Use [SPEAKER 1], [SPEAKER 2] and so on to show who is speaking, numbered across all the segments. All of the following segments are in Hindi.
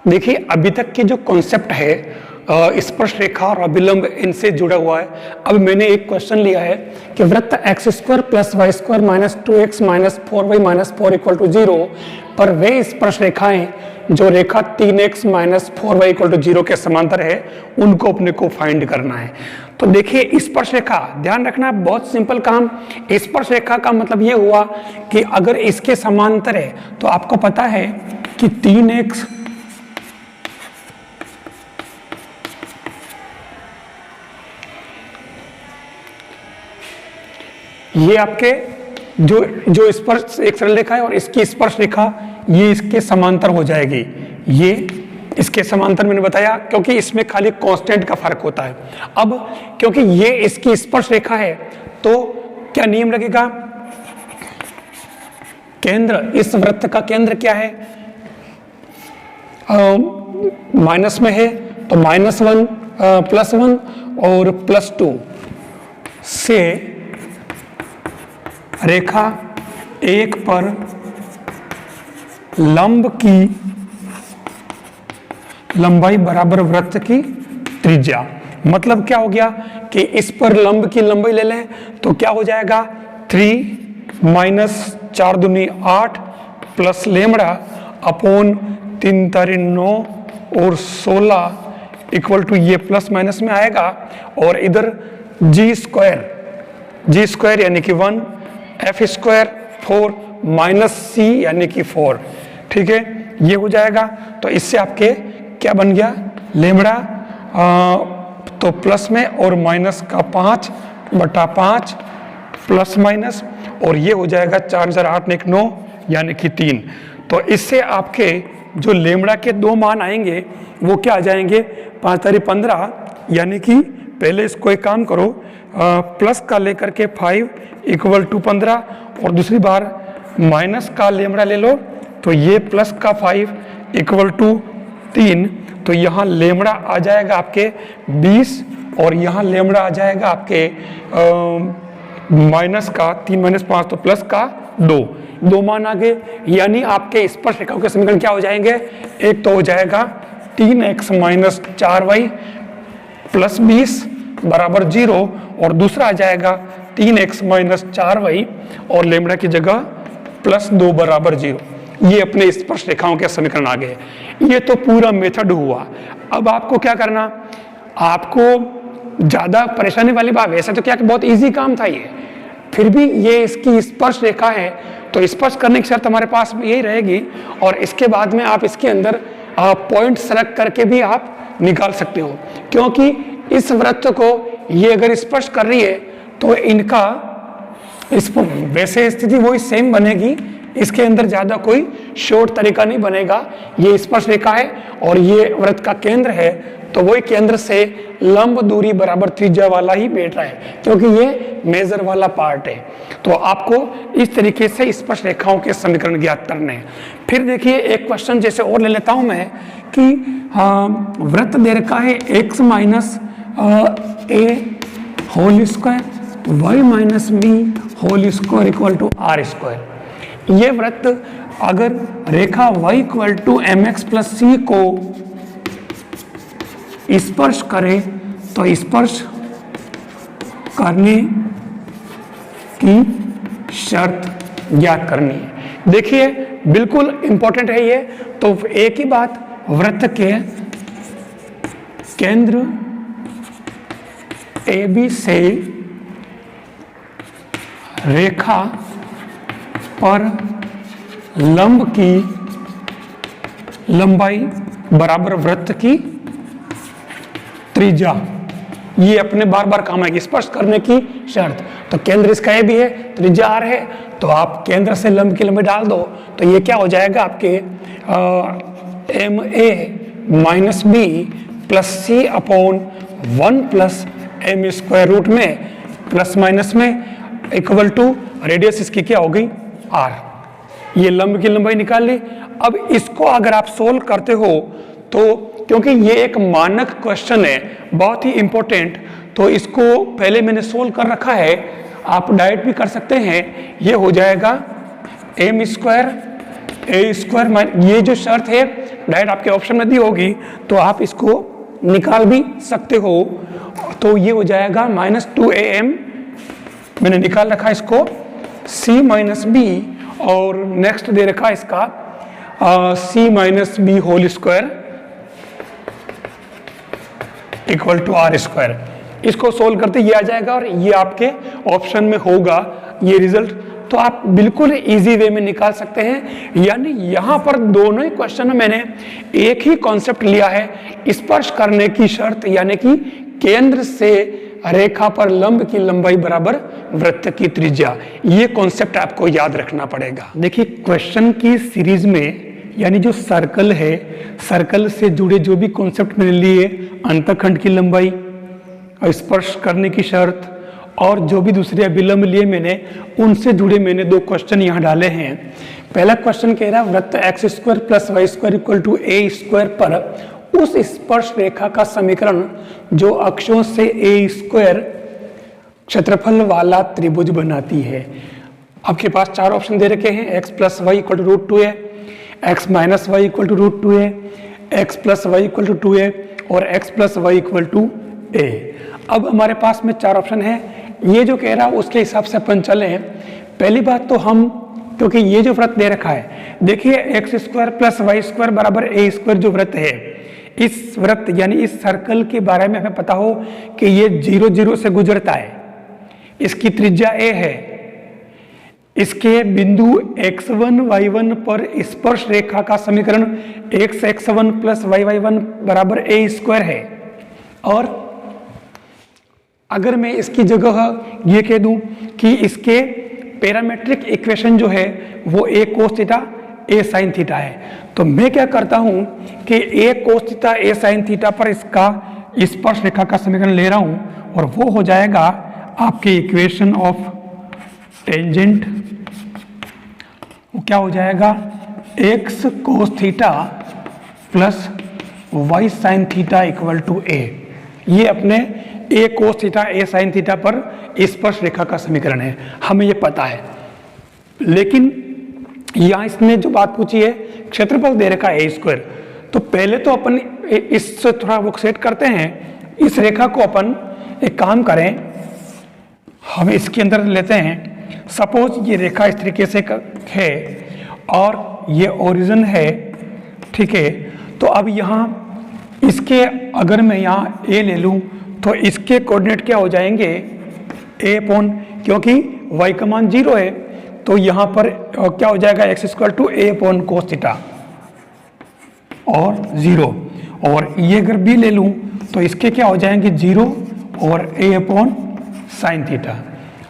[SPEAKER 1] देखिए अभी तक के जो कॉन्सेप्ट है स्पर्शरेखा और अभिलंब इनसे जुड़ा हुआ है। अब मैंने एक क्वेश्चन लिया है कि वृत्त x square plus Y square minus 2x minus 4y minus 4 equal to 0 पर वे स्पर्शरेखाएं जो रेखा 3x minus 4y equal to 0 के समांतर है उनको अपने को फाइंड करना है। तो देखिए स्पर्शरेखा, ध्यान रखना बहुत सिंपल काम। स्पर्शरेखा का मतलब ये हुआ कि अगर इसके समांतर है तो आपको पता है कि 3x ये आपके जो स्पर्श एक सरल रेखा है और इसकी स्पर्श रेखा ये इसके समांतर हो जाएगी। ये इसके समांतर मैंने बताया क्योंकि इसमें खाली कांस्टेंट का फर्क होता है। अब क्योंकि ये इसकी स्पर्श रेखा है तो क्या नियम लगेगा, केंद्र, इस वृत्त का केंद्र क्या है, माइनस में है तो -1 +1 और +2 से रेखा 1 पर लंब की लंबाई बराबर वृत्त की त्रिज्या। मतलब क्या हो गया कि इस पर लंब की लंबाई ले लें तो क्या हो जाएगा 3 माइनस 4 दूनी 8 प्लस लेमड़ा अपॉन 3 तारी 9 और 16 इक्वल टू ये प्लस माइनस में आएगा और इधर जी स्क्वायर यानी कि 1 एफ स्क्वायर 4 माइनस सी यानी कि 4। ठीक है, ये हो जाएगा। तो इससे आपके क्या बन गया लेमड़ा तो प्लस में और माइनस का 5/5 प्लस माइनस और ये हो जाएगा 4 4 8 1 9 यानी कि 3। तो इससे आपके जो लेमड़ा के दो मान आएंगे वो क्या आ जाएंगे 5 तारी 15 यानी कि पहले इसको एक काम करो प्लस का लेकर के 5 इक्वल टू 15 और दूसरी बार माइनस का लेमड़ा ले लो तो ये प्लस का 5 इक्वल टू 3। तो यहाँ लेमड़ा आ जाएगा आपके 20 और यहाँ लेमड़ा आ जाएगा आपके माइनस का 3 माइनस 5 तो प्लस का 2 मान आ गए। यानी आपके स्पर्श रेखाओं के समीकरण क्या हो जाएंगे, एक तो हो जाएगा 3x माइनस 4y प्लस 20 बराबर 0 और दूसरा आ जाएगा 3x माइनस 4y और लेमड़ा की जगह प्लस 2 बराबर 0। ये अपने स्पर्श रेखाओं के समीकरण आ गए। ये तो पूरा मेथड हुआ। अब आपको क्या करना, आपको ज्यादा परेशानी वाली बात, वैसे तो क्या बहुत इजी काम था ये, फिर भी ये इसकी स्पर्श रेखा है तो स्पर्श करने की शर्त हमारे पास यही रहेगी और इसके बाद में आप इसके अंदर पॉइंट सेलेक्ट करके भी आप निकाल सकते हो। क्योंकि इस वृत्त को ये अगर स्पर्श कर रही है तो इनका वैसे स्थिति वही सेम बनेगी, इसके अंदर ज्यादा कोई शॉर्ट तरीका नहीं बनेगा। ये स्पर्श रेखा है और ये वृत्त का केंद्र है तो वही केंद्र से लंब दूरी बराबर त्रिज्या वाला ही बैठ रहा है क्योंकि ये मेजर वाला पार्ट है। तो आपको इस तरीके से स्पर्श रेखाओं के समीकरण ज्ञात करने हैं। फिर देखिए एक क्वेश्चन जैसे और ले लेता हूं मैं कि वृत्त दे रखा है x minus a whole square y minus b whole square equal to r square. ये वृत्त अगर रेखा y equal to mx plus c को स्पर्श करे तो स्पर्श करने की शर्त ज्ञात करनी है। देखिए बिल्कुल इंपॉर्टेंट है ये। तो एक ही बात, वृत्त के केंद्र AB से रेखा पर लंब की लंबाई बराबर वृत्त की त्रिज्या, ये अपने बार बार काम आएगी स्पर्श करने की शर्त। तो केंद्र इसका ए भी है, त्रिज्या r है, तो आप केंद्र से लंब की लंबाई डाल दो तो ये क्या हो जाएगा आपके ma minus B plus C upon 1 plus M square root में प्लस माइनस में इक्वल टू रेडियस इसकी क्या हो गई r। ये लंब की लंबाई निकाल ली। अब इसको अगर आप सोल्व करते हो तो क्योंकि ये एक मानक क्वेश्चन है बहुत ही इंपॉर्टेंट, तो इसको पहले मैंने सोल्व कर रखा है, आप डायरेक्ट भी कर सकते हैं। ये हो जाएगा एम स्क्वायर ए स्क्वायर, ये जो शर्त है डायरेक्ट आपके ऑप्शन में दी होगी तो आप इसको निकाल भी सकते हो। तो ये हो जाएगा -2am, मैंने निकाल रखा इसको, c - b, और नेक्स्ट दे रखा इसका c - b whole square equal to r square. इसको सोल्व करते ये आ जाएगा और ये आपके ऑप्शन में होगा ये रिजल्ट। तो आप बिल्कुल इजी वे में निकाल सकते हैं। यानी यहाँ पर दोनों ही क्वेश्चन में मैंने एक ही कॉन्सेप्ट लिया है, स्पर्श करने की शर्त, यानी कि केंद्र से रेखा पर लंब की लंबाई बराबर वृत्त की त्रिज्या। ये कॉन्सेप्ट आपको याद रखना पड़ेगा। देखिए क्वेश्चन की सीरीज में, यानी जो सर्कल है, सर्कल से जुड़े जो भी कॉन्सेप्ट मैंने लिए, अंतखंड की लंबाई, स्पर्श करने की शर्त, और जो भी दूसरे अभिलंब लिए मैंने, उनसे जुड़े मैंने 2 क्वेश्चन यहाँ डाले हैं। पहला क्वेश्चन कह रहा है वृत्त x² + y² equal to a² पर उस स्पर्श रेखा का समीकरण जो अक्षों से a² क्षेत्रफल वाला त्रिभुज बनाती है। आपके पास 4 ऑप्शन दे रखे हैं, x + y equal to √2a, x - y equal to √2a, x + y equal to 2a और x + y equal to a। अब हमारे पास में 4 ऑप्शन है। ये जो कह रहा है उसके हिसाब से अपन चले। पहली बात तो हम, क्योंकि ये जो वृत्त दे रखा है, देखिए x² + y² बराबर a² जो वृत्त है, इस वृत्त यानी इस सर्कल के बारे में हमें पता हो कि ये 0, 0 से गुजरता है, इसकी त्रिज्या a है, इसके बिंदु x1, y1 पर स्पर्श रेखा का समीकरण x(x1) + y(y1) बराबर a² है। और अगर मैं इसकी जगह ये कह दूं कि इसके पैरामेट्रिक इक्वेशन जो है वो a cos theta a sin theta है, तो मैं क्या करता हूं कि a cos theta a sin theta पर इसका स्पर्श रेखा का समीकरण ले रहा हूं, और वो हो जाएगा आपके इक्वेशन ऑफ टेंजेंट, वो क्या हो जाएगा x cos theta plus y sin theta equal to a। ये अपने a cos theta a sin theta पर स्पर्श रेखा का समीकरण है, हमें ये पता है। लेकिन यहाँ इसने जो बात पूछी है, क्षेत्रफल दे रखा है a², तो पहले तो अपन इससे थोड़ा वो सेट करते हैं। इस रेखा को अपन एक काम करें, हम इसके अंदर लेते हैं। सपोज ये रेखा इस तरीके से है और ये ओरिजिन है, ठीक है। तो अब यहाँ इसके अगर मैं यहाँ a ले लूँ तो इसके कोऑर्डिनेट क्या हो जाएंगे a/, क्योंकि y का मान 0 है, तो यहाँ पर क्या हो जाएगा x = a/ cos थीटा और 0। और ये अगर b ले लूँ तो इसके क्या हो जाएंगे 0 और a/ sin थीटा।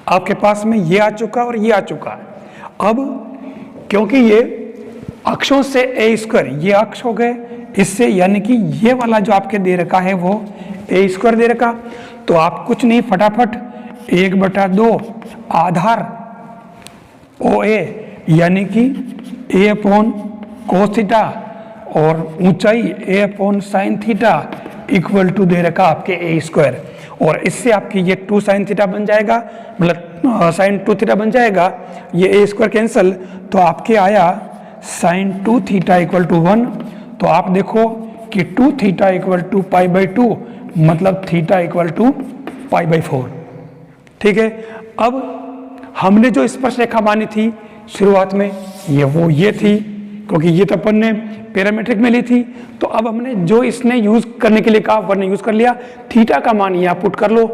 [SPEAKER 1] आपके पास में ये आ चुका और ये आ चुका। अब क्योंकि ये अक्षों से a², ये अक्ष हो गए इससे, यानी कि ये वाला जो आपके दे रखा है वो a² दे रखा, तो आप कुछ नहीं, फटाफट 1/2 आधार OA यानी कि a/ cos थीटा और ऊंचाई a/ sin theta equal to दे रखा आपके a², और इससे आपकी ये 2 sin थीटा बन जाएगा, मतलब sin 2 थीटा बन जाएगा। ये a² कैंसिल, तो आपके आया sin 2 थीटा इक्वल टू 1। तो आप देखो कि 2 थीटा इक्वल टू π/2, मतलब थीटा इक्वल टू π/4, ठीक है। अब हमने जो स्पर्श रेखा मानी थी शुरुआत में, ये थी, क्योंकि ये तो अपन ने पैरामीट्रिक में ली थी। तो अब हमने जो इसने यूज करने के लिए कहा वन यूज कर लिया, थीटा का मान यहाँ पुट कर लो,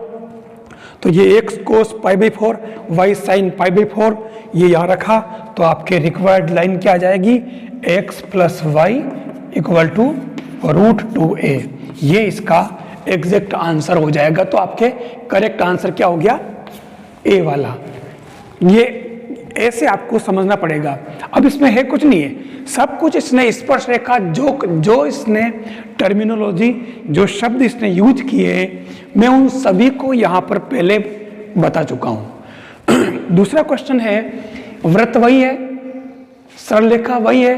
[SPEAKER 1] तो ये x cos π/4 y sin π/4 ये यहाँ रखा, तो आपके रिक्वायर्ड लाइन क्या आ जाएगी x + y equal to √2a। ये इसका एग्जैक्ट आंसर हो जाएगा। तो आपके करेक्ट आंसर क्या हो गया ए वाला। ये ऐसे आपको समझना पड़ेगा। अब इसमें है कुछ नहीं है, सब कुछ इसने स्पर्श रेखा जो इसने टर्मिनोलॉजी, जो शब्द इसने यूज किए, मैं उन सभी को यहाँ पर पहले बता चुका हूँ। दूसरा क्वेश्चन है, वृत्त वही है, सरल रेखा वही है,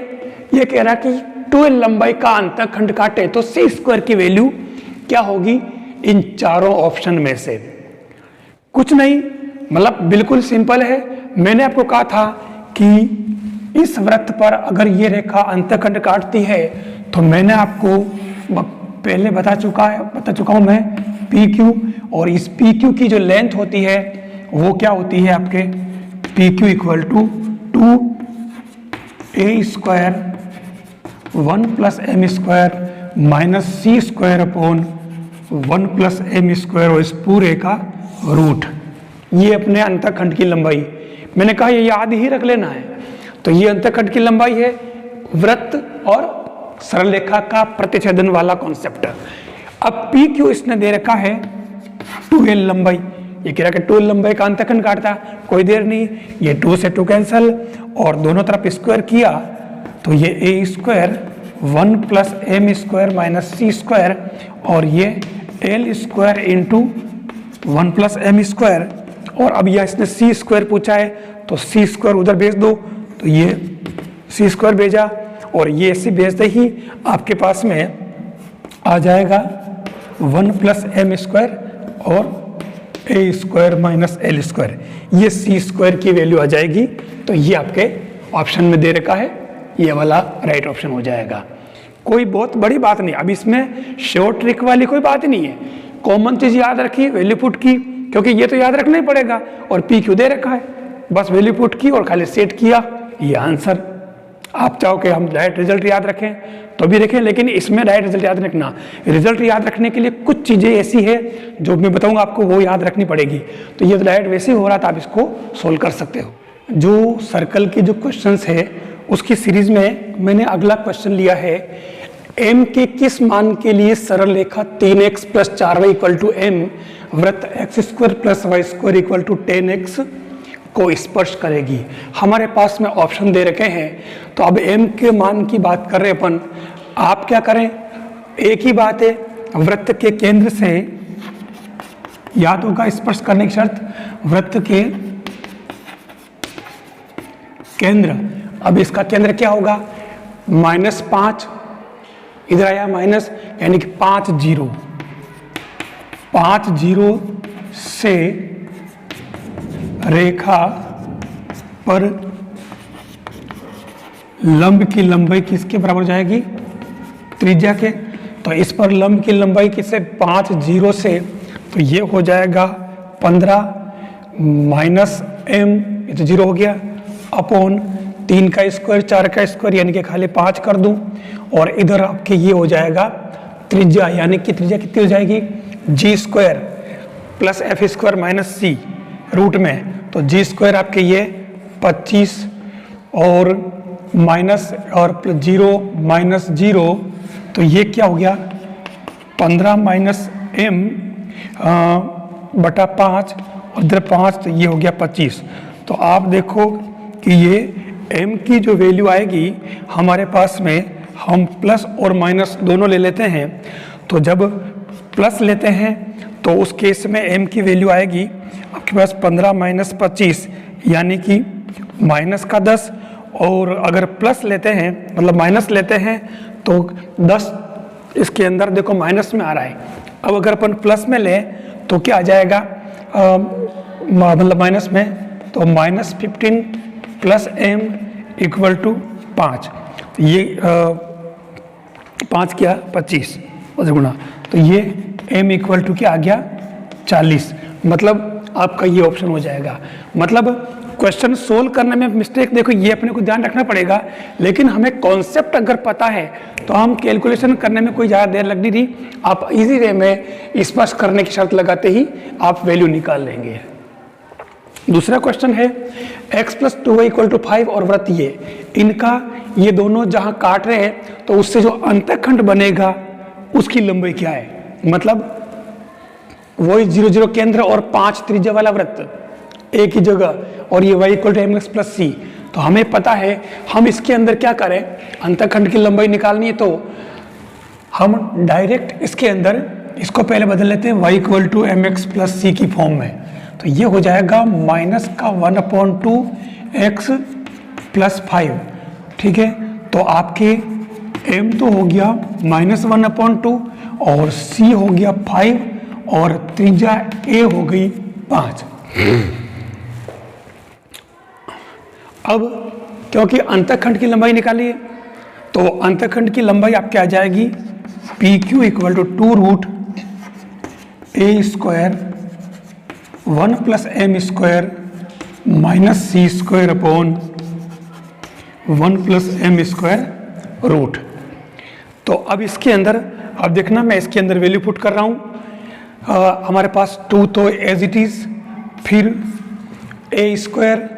[SPEAKER 1] ये कह रहा कि 2l लंबाई का अंतखंड काटे तो c² की वैल्यू क्या होगी इन चारों ऑप्शन में से। कुछ नहीं, मतलब बिल्कुल सिंपल है। मैंने आपको कहा था कि इस वृत्त पर अगर ये रेखा अंतखंड काटती है तो मैंने आपको पहले बता चुका हूं मैं पी क्यू, और इस पी क्यू की जो लेंथ होती है वो क्या होती है आपके P Q equal to 2a² 1 + m² minus c² upon 1 + m² और इस पूरे का रूट। ये अपने अंतःखंड की लंबाई, मैंने कहा ये याद ही रख लेना है। तो ये अंतःखंड की लंबाई है, वृत्त और सरल रेखा का प्रतिच्छेदन वाला कॉन्सेप्ट। अब पी क्यू इसने दे रखा है 2l लंबाई, ये कह रहा है कि 2l लंबाई का अंतःखंड काटता, कोई देर नहीं, ये 2 से 2 कैंसल और दोनों तरफ स्क्वायर किया तो ये a² 1 + m² माइनस c² और ये l² इंटू 1 + m²। और अब यह इसने c² पूछा है तो c² उधर भेज दो, तो ये c² भेजा और ये ऐसे भेजते ही आपके पास में आ जाएगा 1 + m² और a² माइनस l², ये c² की वैल्यू आ जाएगी। तो ये आपके ऑप्शन में दे रखा है, ये वाला राइट ऑप्शन हो जाएगा। कोई बहुत बड़ी बात नहीं, अब इसमें शॉर्ट ट्रिक वाली कोई बात ही नहीं है। कॉमन चीज याद रखी वैल्यू पुट की, क्योंकि ये तो याद रखना ही पड़ेगा और पी क्यू दे रखा है, बस वैल्यू पुट की और खाली सेट किया, ये आंसर। आप चाहो कि हम डायरेक्ट रिजल्ट याद रखें तो भी रखें, लेकिन इसमें डायरेक्ट रिजल्ट याद रखना, रिजल्ट याद रखने के लिए कुछ चीज़ें ऐसी है जो मैं बताऊंगा आपको, वो याद रखनी पड़ेगी। तो ये तो डायरेक्ट वैसे ही हो रहा था, आप इसको सोल्व कर सकते हो। जो सर्कल के जो क्वेश्चंस है उसकी सीरीज में मैंने अगला क्वेश्चन लिया है, m के किस मान के लिए सरल रेखा 3x + 4y = m वृत्त x² + y² = 10x को स्पर्श करेगी। हमारे पास में ऑप्शन दे रखे हैं, तो अब m के मान की बात कर रहे अपन, आप क्या करें, एक ही बात है, वृत्त के केंद्र से याद होगा स्पर्श करने की शर्त, वृत्त के केंद्र, अब इसका केंद्र क्या होगा -5, इधर आया माइनस, यानी कि 5 0 से रेखा पर लंब की लंबाई किसके बराबर हो जाएगी, त्रिज्या के। तो इस पर लंब की लंबाई किससे 5 0 से, तो ये हो जाएगा 15 माइनस m, ये तो 0 हो गया, अपॉन 3 का स्क्वायर 4 का स्क्वायर यानी कि खाली 5 कर दूं, और इधर आपके ये हो जाएगा त्रिज्या, यानी कि त्रिज्या कितनी हो जाएगी g² + f² minus c root में, तो g² आपके ये 25 और माइनस और +0 माइनस 0, तो ये क्या हो गया 15 माइनस m बटा 5 और इधर 5, तो ये हो गया 25। तो आप देखो कि ये m की जो वैल्यू आएगी हमारे पास में, हम प्लस और माइनस दोनों ले लेते हैं, तो जब प्लस लेते हैं तो उस केस में m की वैल्यू आएगी आपके पास 15 माइनस 25 यानी कि माइनस का 10, और अगर प्लस लेते हैं मतलब माइनस लेते हैं तो 10 इसके अंदर देखो माइनस में आ रहा है। अब अगर अपन प्लस में लें तो क्या आ जाएगा, मतलब माइनस में, तो -15 + m = 5, ये 5 क्या 25 गुना, तो ये m = क्या आ गया 40, मतलब आपका ये ऑप्शन हो जाएगा। मतलब क्वेश्चन सोल्व करने में मिस्टेक देखो ये अपने को ध्यान रखना पड़ेगा, लेकिन हमें कॉन्सेप्ट अगर पता है तो हम कैलकुलेशन करने में कोई ज़्यादा देर लगनी थी, आप इजी वे में स्पष्ट करने की शर्त लगाते ही आप वैल्यू निकाल लेंगे। दूसरा क्वेश्चन है x + 2y = 5 और वृत्त इनका ये दोनों जहां काट रहे हैं तो उससे जो अंतःखंड बनेगा उसकी लंबाई क्या है, मतलब वही 0 0 केंद्र और 5 त्रिज्या वाला वृत्त एक ही जगह, और ये y = mx + c। तो हमें पता है हम इसके अंदर क्या करें, अंतःखंड की लंबाई निकालनी है तो हम डायरेक्ट इसके अंदर इसको पहले बदल लेते हैं y = mx + c की फॉर्म में, तो ये हो जाएगा -1/2 x + 5, ठीक है। तो आपके m तो हो गया -1/2 और c हो गया 5 और त्रिज्या a हो गई 5। अब क्योंकि अंतःखंड की लंबाई निकाली है तो अंतखंड की लंबाई आपकी आ जाएगी P Q equal to 2 root A square 1 plus M square minus C square upon 1 plus M square root. तो अब इसके अंदर अब देखना, मैं इसके अंदर वैल्यू पुट कर रहा हूँ। हमारे पास 2 तो एज इट इज़, फिर ए स्क्वायर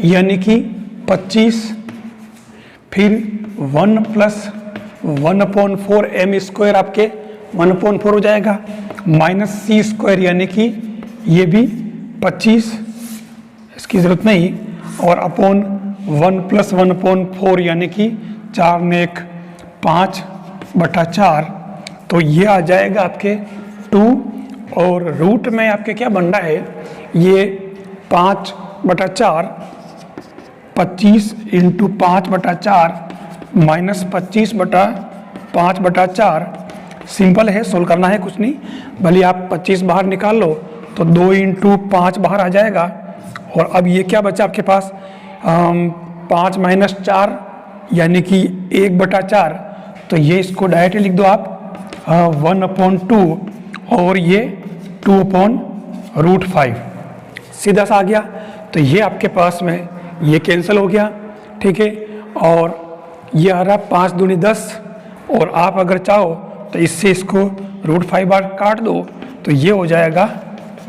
[SPEAKER 1] यानी कि 25, फिर 1 प्लस 1/4 एम स्क्वायर आपके 1/4 हो जाएगा, माइनस सी स्क्वायर यानी कि ये भी 25, इसकी ज़रूरत नहीं, और अपॉन 1 प्लस 1/4 यानी कि 4 ने 1 5/4, तो ये आ जाएगा आपके 2, और रूट में आपके क्या बन रहा है, ये 5/4 25 इंटू 5/4 माइनस 25/5/4, सिंपल है, सोल्व करना है कुछ नहीं, भले आप 25 बाहर निकाल लो तो 2 इंटू 5 बाहर आ जाएगा। और अब ये क्या बचा आपके पास, 5 माइनस 4 यानी कि 1/4, तो ये इसको डायरेक्टली लिख दो आप 1/2, और ये 2/√5 सीधा सा आ गया। तो ये आपके पास में ये कैंसिल हो गया, ठीक है, और ये आ रहा 5 दूनी 10, और आप अगर चाहो तो इससे इसको √5 बार काट दो तो ये हो जाएगा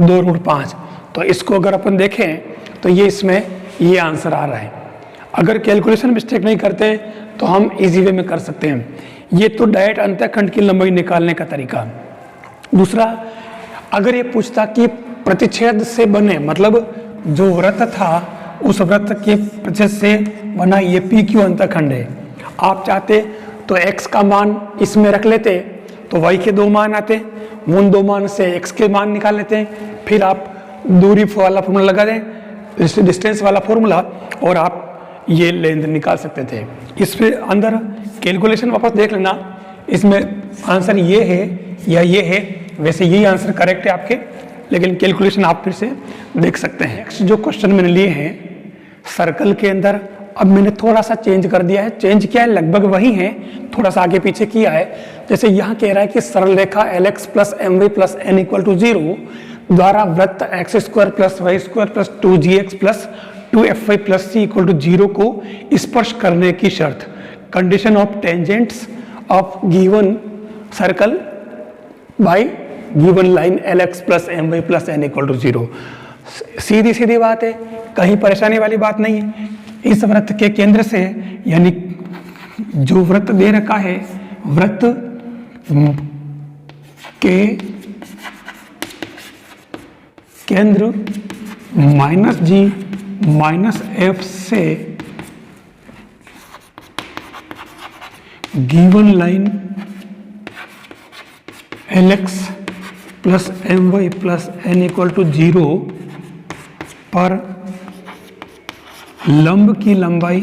[SPEAKER 1] 2√5। तो इसको अगर अपन देखें तो ये इसमें ये आंसर आ रहा है। अगर कैलकुलेशन मिस्टेक नहीं करते तो हम इजी वे में कर सकते हैं। ये तो डायरेक्ट अंतःखंड की लंबाई निकालने का तरीका। दूसरा, अगर ये पूछता कि प्रतिच्छेद से बने, मतलब जो वृत्त था उस वृत्त के प्रतिच्छेद से बना ये पी क्यू अंतःखंड है, आप चाहते तो x का मान इसमें रख लेते तो y के 2 मान आते, उन 2 मान से x के मान निकाल लेते हैं, फिर आप दूरी वाला फॉर्मूला लगा दें, डिस्टेंस वाला फॉर्मूला, और आप ये लेंथ निकाल सकते थे। इस पे अंदर कैलकुलेशन वापस देख लेना, इसमें आंसर ये है या ये है, वैसे यही आंसर करेक्ट है आपके, लेकिन कैलकुलेशन आप फिर से देख सकते हैं। नेक्स्ट जो क्वेश्चन मैंने लिए हैं सर्कल के अंदर, अब मैंने थोड़ा सा चेंज कर दिया है। चेंज क्या है, लगभग वही है, थोड़ा सा आगे पीछे किया है। जैसे यहाँ कह रहा है कि सरल रेखा LX plus MY plus N equal to 0 द्वारा वृत्त x² plus y² plus 2gx plus 2fy plus c equal to 0 को स्पर्श करने की शर्त, condition of tangents of given circle by given line LX plus MY plus N equal to 0। सीधी सीधी बात है, कहीं परेशानी वाली बात नहीं है। इस वृत्त के केंद्र से, यानी जो वृत्त दे रखा है, वृत्त के केंद्र -g -f से given line LX plus MY plus N equal to 0 पर लंब की लंबाई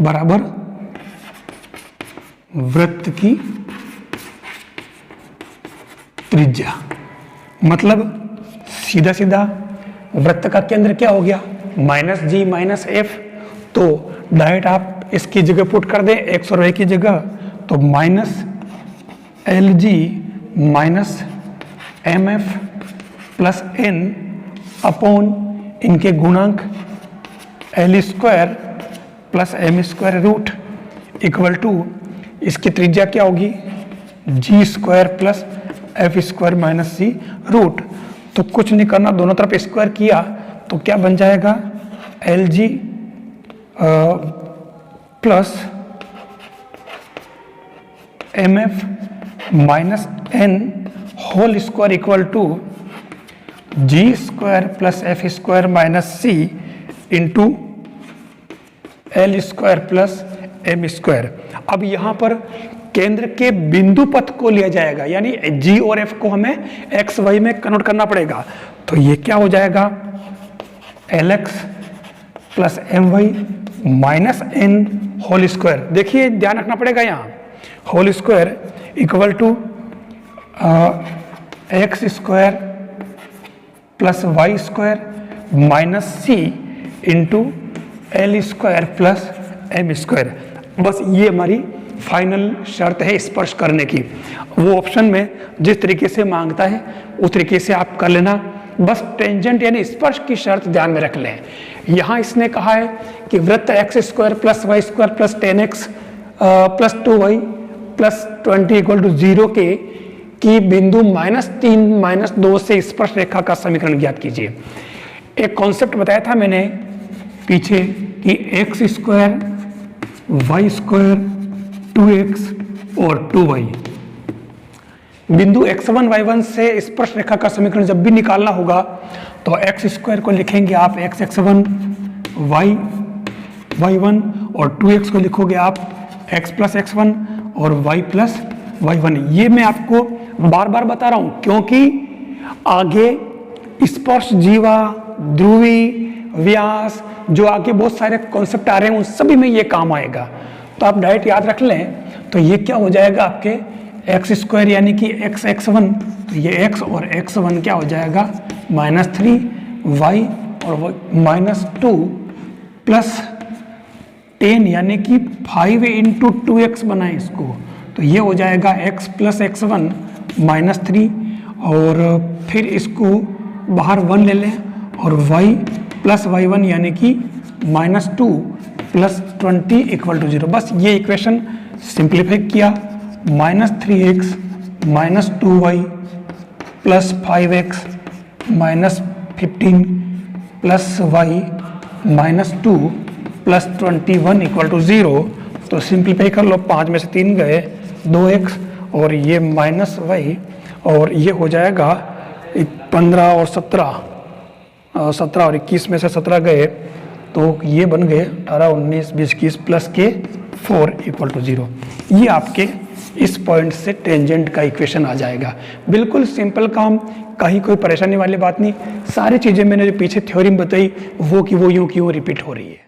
[SPEAKER 1] बराबर वृत्त की त्रिज्या। मतलब सीधा सीधा वृत्त का केंद्र क्या हो गया, -g -f, तो डायरेक्ट आप इसकी जगह पुट कर दें x और y की जगह, तो -lg -mf plus n upon इनके गुणांक L² plus m² root equal to, इसकी त्रिज्या क्या होगी, g² plus f² minus c root. तो कुछ नहीं करना, दोनों तरफ स्क्वायर किया तो क्या बन जाएगा, Lg plus mf minus n whole square equal to g² plus f² minus c into L² plus m²। अब यहाँ पर केंद्र के बिंदु पथ को लिया जाएगा, यानी g और f को हमें x y में कन्वर्ट करना पड़ेगा। तो ये क्या हो जाएगा, Lx plus my minus n whole square. देखिए ध्यान रखना पड़ेगा यहाँ, whole square equal to x² plus y² minus c into L² plus m²। बस ये हमारी फाइनल शर्त है स्पर्श करने की। वो ऑप्शन में जिस तरीके से मांगता है उस तरीके से आप कर लेना, बस टेंजेंट यानी स्पर्श की शर्त ध्यान में रख लें। यहाँ इसने कहा है कि वृत्त X square plus Y square plus 10x plus 2y plus 20 equal to 0 के कि बिंदु -3 -2 से स्पर्श रेखा का समीकरण ज्ञात कीजिए। एक कॉन्सेप्ट बताया था मैंने पीछे कि x square Y square 2x और 2y, बिंदु x1 y1 से स्पर्श रेखा का समीकरण जब भी निकालना होगा तो एक्स स्क्वायर को लिखेंगे आप x1 y1 और 2x को लिखोगे आप x प्लस x1 और y प्लस y1। ये मैं आपको बार बार बता रहा हूँ क्योंकि आगे स्पर्श जीवा, ध्रुवी, व्यास, जो आगे बहुत सारे कॉन्सेप्ट आ रहे हैं उन सभी में ये काम आएगा। तो आप डायरेक्ट याद रख लें तो ये क्या हो जाएगा आपके एक्स स्क्वायर यानी कि x1, तो ये x और x1 क्या हो जाएगा -3 y और -2 प्लस 10 यानी कि 5 × 2x बनाए इसको, तो ये हो जाएगा x प्लस x1 -3 और फिर इसको बाहर 1 ले लें और y प्लस y1 यानी कि -2 प्लस 20 इक्वल टू 0। बस ये इक्वेशन सिंप्लीफाई किया, -3x -2y plus 5x -15 plus y -2 plus 21 equal to 0। तो सिंप्लीफाई कर लो, 5 में से 3 गए 2x और ये -y और ये हो जाएगा 15 और 17 और 21 में से 17 गए तो ये बन गए 18 19 20 21 प्लस के 4 इक्वल टू 0। ये आपके इस पॉइंट से टेंजेंट का इक्वेशन आ जाएगा। बिल्कुल सिंपल काम, कहीं कोई परेशानी वाली बात नहीं। सारी चीज़ें मैंने जो पीछे थ्योरम बताई वो कि वो यूं क्यों रिपीट हो रही है।